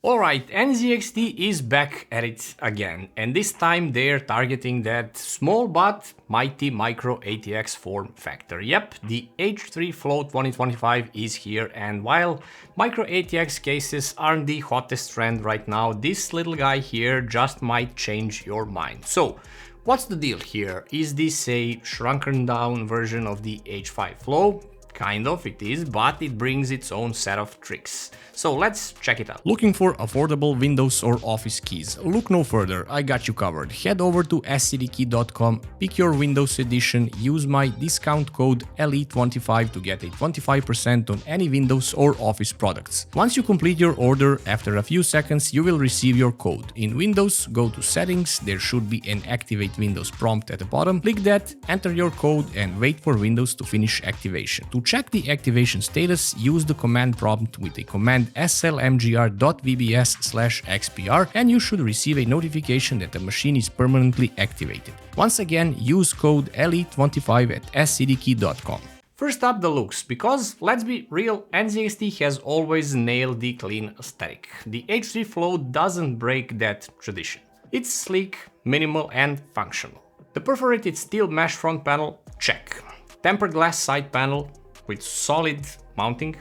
Alright, NZXT is back at it again, and this time they're targeting that small but mighty micro ATX form factor. Yep, the H3 Flow 2025 is here, and while micro ATX cases aren't the hottest trend right now, this little guy here just might change your mind. So, what's the deal here? Is this a shrunken down version of the H5 Flow? Kind of, it is, but it brings its own set of tricks. So let's check it out. Looking for affordable Windows or Office keys? Look no further, I got you covered. Head over to scdkey.com, pick your Windows edition, use my discount code LE25 to get a 25% on any Windows or Office products. Once you complete your order, after a few seconds you will receive your code. In Windows, go to Settings, there should be an Activate Windows prompt at the bottom. Click that, enter your code and wait for Windows to finish activation. To check the activation status, use the command prompt with the command slmgr.vbs/xpr and you should receive a notification that the machine is permanently activated. Once again, use code LE25 at scdkey.com. First up, the looks, because let's be real, NZXT has always nailed the clean aesthetic. The H3 Flow doesn't break that tradition. It's sleek, minimal and functional. The perforated steel mesh front panel, check. Tempered glass side panel with solid mounting,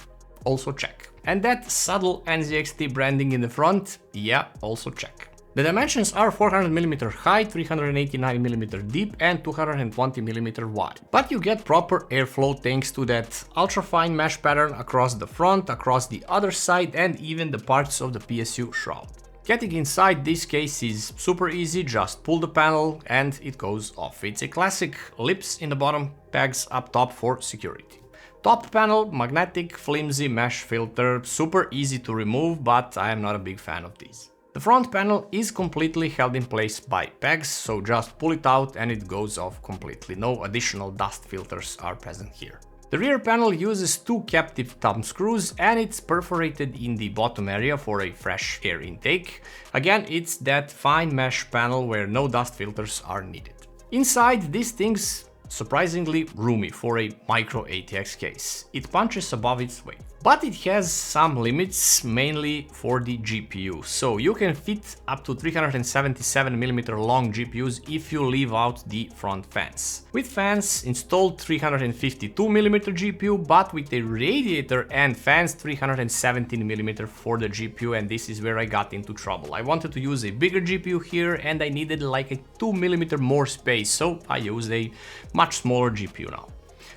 also check. And that subtle NZXT branding in the front, yeah, also check. The dimensions are 400mm high, 389mm deep and 220mm wide. But you get proper airflow thanks to that ultra-fine mesh pattern across the front, across the other side and even the parts of the PSU shroud. Getting inside this case is super easy, just pull the panel and it goes off. It's a classic lips in the bottom, pegs up top for security. Top panel, magnetic, flimsy mesh filter, super easy to remove, but I am not a big fan of these. The front panel is completely held in place by pegs, so just pull it out and it goes off completely. No additional dust filters are present here. The rear panel uses two captive thumb screws and it's perforated in the bottom area for a fresh air intake. Again, it's that fine mesh panel where no dust filters are needed. Inside, this thing's surprisingly roomy for a micro ATX case. It punches above its weight. But it has some limits, mainly for the GPU. So you can fit up to 377mm long GPUs if you leave out the front fans. With fans installed 352mm GPU, but with a radiator and fans 317mm for the GPU, and this is where I got into trouble. I wanted to use a bigger GPU here and I needed like a 2mm more space, so I used a much smaller GPU now.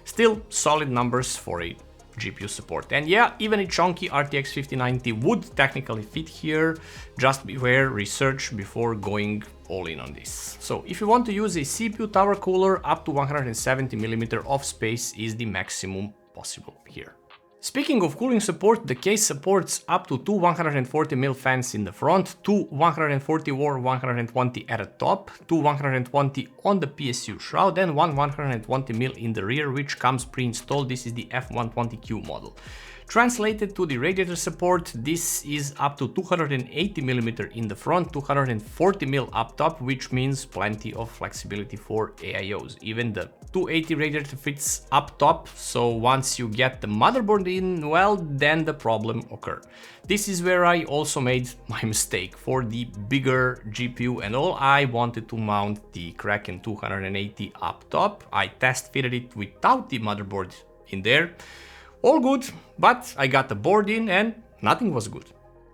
Still solid numbers for a GPU support. And yeah, even a chunky RTX 5090 would technically fit here, just beware research before going all in on this. So if you want to use a CPU tower cooler, up to 170mm of space is the maximum possible here. Speaking of cooling support, the case supports up to two 140mm fans in the front, two 140 or 120 at the top, two 120 on the PSU shroud and one 120mm in the rear, which comes pre-installed. This is the F120Q model. Translated to the radiator support, this is up to 280mm in the front, 240mm up top, which means plenty of flexibility for AIOs. Even the 280 radiator fits up top, so once you get the motherboard in, well, then the problem occurs. This is where I also made my mistake. For the bigger GPU and all, I wanted to mount the Kraken 280 up top. I test fitted it without the motherboard in there. All good, but I got the board in and nothing was good.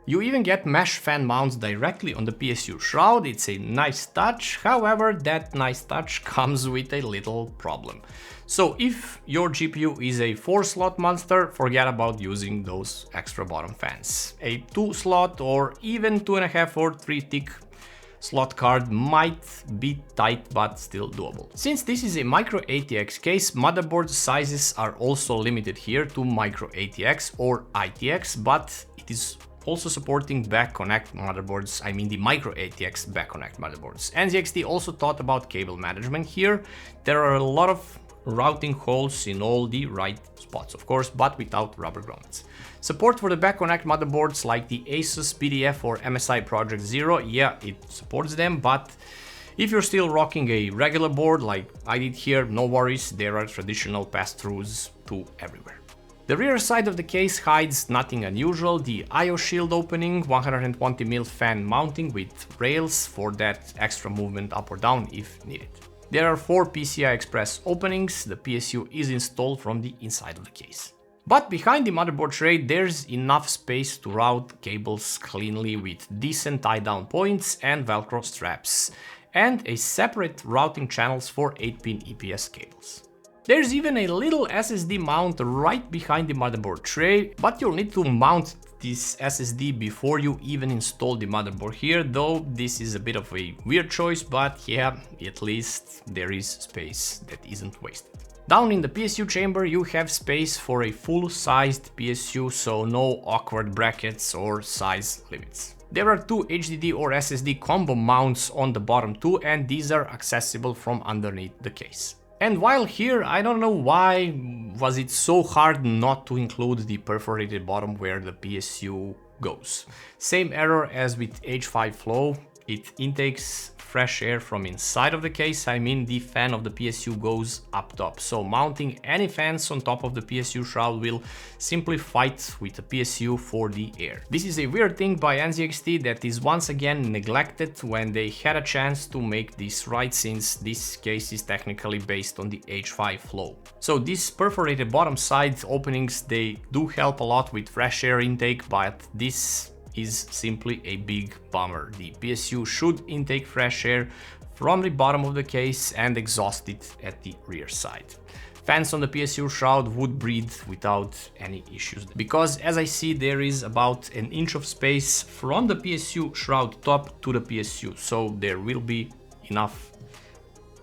You even get mesh fan mounts directly on the PSU shroud. It's a nice touch, however, that nice touch comes with a little problem. So if your GPU is a 4-slot monster, forget about using those extra bottom fans. A 2-slot or even 2.5 or 3 tick slot card might be tight but still doable. Since this is a micro ATX case, motherboard sizes are also limited here to micro ATX or ITX, but it is also supporting back connect motherboards, I mean the micro ATX back connect motherboards. NZXT also thought about cable management here. There are a lot of routing holes in all the right spots, of course, but without rubber grommets. Support for the back connect motherboards like the Asus PDF or MSI Project Zero, yeah, it supports them, but if you're still rocking a regular board like I did here, no worries, there are traditional pass-throughs to everywhere. The rear side of the case hides nothing unusual, the I/O shield opening, 120mm fan mounting with rails for that extra movement up or down if needed. There are 4 PCI Express openings, the PSU is installed from the inside of the case. But behind the motherboard tray there's enough space to route cables cleanly with decent tie-down points and Velcro straps, and a separate routing channels for 8-pin EPS cables. There's even a little SSD mount right behind the motherboard tray, but you'll need to mount this SSD before you even install the motherboard here, though this is a bit of a weird choice, but yeah, at least there is space that isn't wasted. Down in the PSU chamber you have space for a full-sized PSU, so no awkward brackets or size limits. There are 2 HDD or SSD combo mounts on the bottom too, and these are accessible from underneath the case. And while here, I don't know why was it so hard not to include the perforated bottom where the PSU goes. Same error as with H3 Flow, it intakes fresh air from inside of the case, I mean the fan of the PSU goes up top, so mounting any fans on top of the PSU shroud will simply fight with the PSU for the air. This is a weird thing by NZXT that is once again neglected when they had a chance to make this right, since this case is technically based on the H3 Flow. So these perforated bottom side openings, they do help a lot with fresh air intake, but this is simply a big bummer. The PSU should intake fresh air from the bottom of the case and exhaust it at the rear side. Fans on the PSU shroud would breathe without any issues, because as I see there is about an inch of space from the PSU shroud top to the PSU, so there will be enough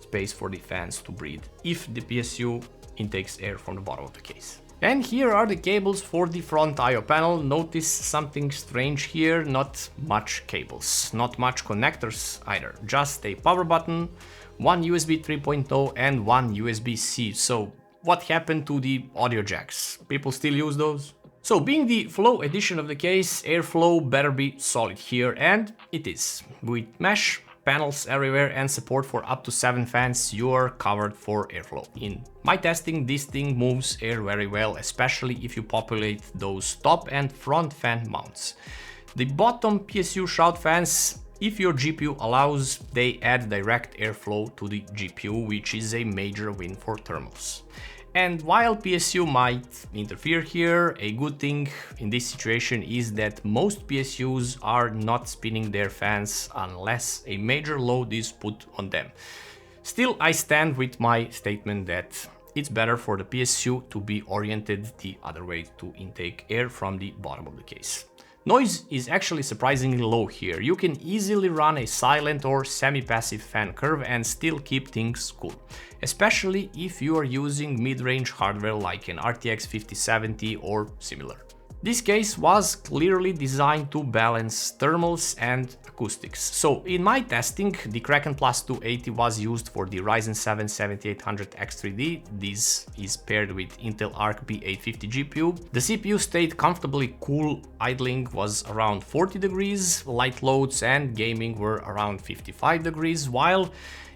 space for the fans to breathe if the PSU intakes air from the bottom of the case. And here are the cables for the front I/O panel. Notice something strange here, not much cables, not much connectors either, just a power button, one USB 3.0 and one USB-C. So what happened to the audio jacks? People still use those? So being the Flow edition of the case, airflow better be solid here, and it is. With mesh panels everywhere and support for up to 7 fans, you are covered for airflow. In my testing, this thing moves air very well, especially if you populate those top and front fan mounts. The bottom PSU shroud fans, if your GPU allows, they add direct airflow to the GPU, which is a major win for thermals. And while PSU might interfere here, a good thing in this situation is that most PSUs are not spinning their fans unless a major load is put on them. Still, I stand with my statement that it's better for the PSU to be oriented the other way to intake air from the bottom of the case. Noise is actually surprisingly low here. You can easily run a silent or semi-passive fan curve and still keep things cool, especially if you are using mid-range hardware like an RTX 5070 or similar. This case was clearly designed to balance thermals and acoustics. So in my testing, the Kraken Plus 280 was used for the Ryzen 7 7800X3D. This is paired with Intel Arc B850 GPU. The CPU stayed comfortably cool, idling was around 40 degrees, light loads and gaming were around 55 degrees, while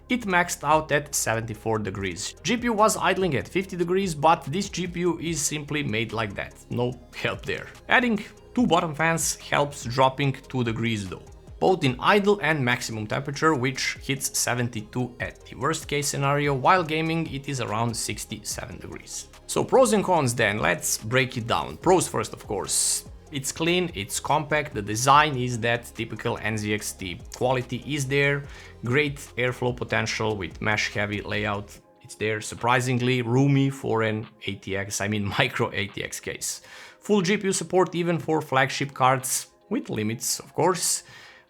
it maxed out at 74 degrees. GPU was idling at 50 degrees, but this GPU is simply made like that, no help there. Adding 2 bottom fans helps dropping 2 degrees though, both in idle and maximum temperature, which hits 72 at the worst case scenario, while gaming it is around 67 degrees. So pros and cons then, let's break it down. Pros first, of course. It's clean, it's compact, the design is that typical NZXT. Quality is there, great airflow potential with mesh heavy layout. It's there, surprisingly roomy for an ATX, I mean micro ATX case. Full GPU support even for flagship cards, with limits of course.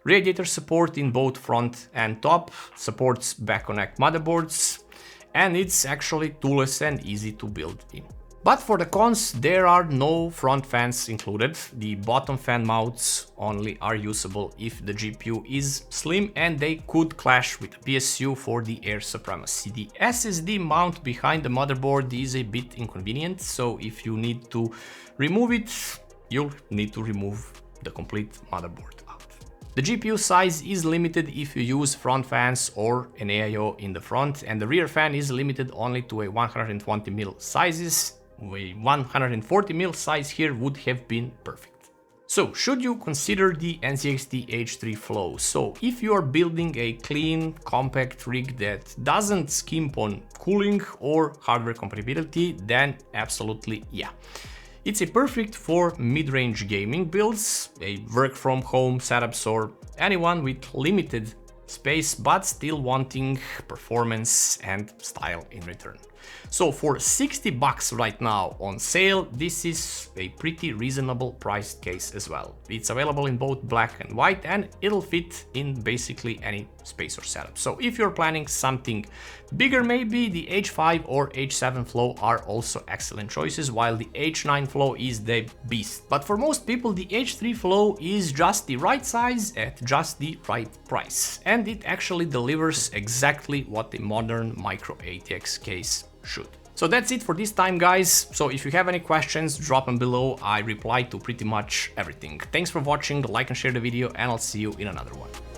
Radiator support in both front and top, supports back connect motherboards, and it's actually toolless and easy to build in. But for the cons, there are no front fans included. The bottom fan mounts only are usable if the GPU is slim, and they could clash with the PSU for the air supremacy. The SSD mount behind the motherboard is a bit inconvenient, so if you need to remove it, you'll need to remove the complete motherboard out. The GPU size is limited if you use front fans or an AIO in the front, and the rear fan is limited only to a 120mm sizes. a 140mm size here would have been perfect. So, should you consider the NZXT H3 Flow? So, if you are building a clean, compact rig that doesn't skimp on cooling or hardware compatibility, then absolutely yeah. It's a perfect for mid-range gaming builds, a work-from-home setups, or anyone with limited space but still wanting performance and style in return. So for 60 bucks right now on sale, this is a pretty reasonable priced case as well. It's available in both black and white, and it'll fit in basically any space or setup. So if you're planning something bigger, maybe the H5 or H7 Flow are also excellent choices, while the H9 Flow is the beast. But for most people, the H3 Flow is just the right size at just the right price, and it actually delivers exactly what the modern micro ATX case should. So that's it for this time, guys. So if you have any questions, drop them below. I reply to pretty much everything. Thanks for watching, like and share the video, and I'll see you in another one.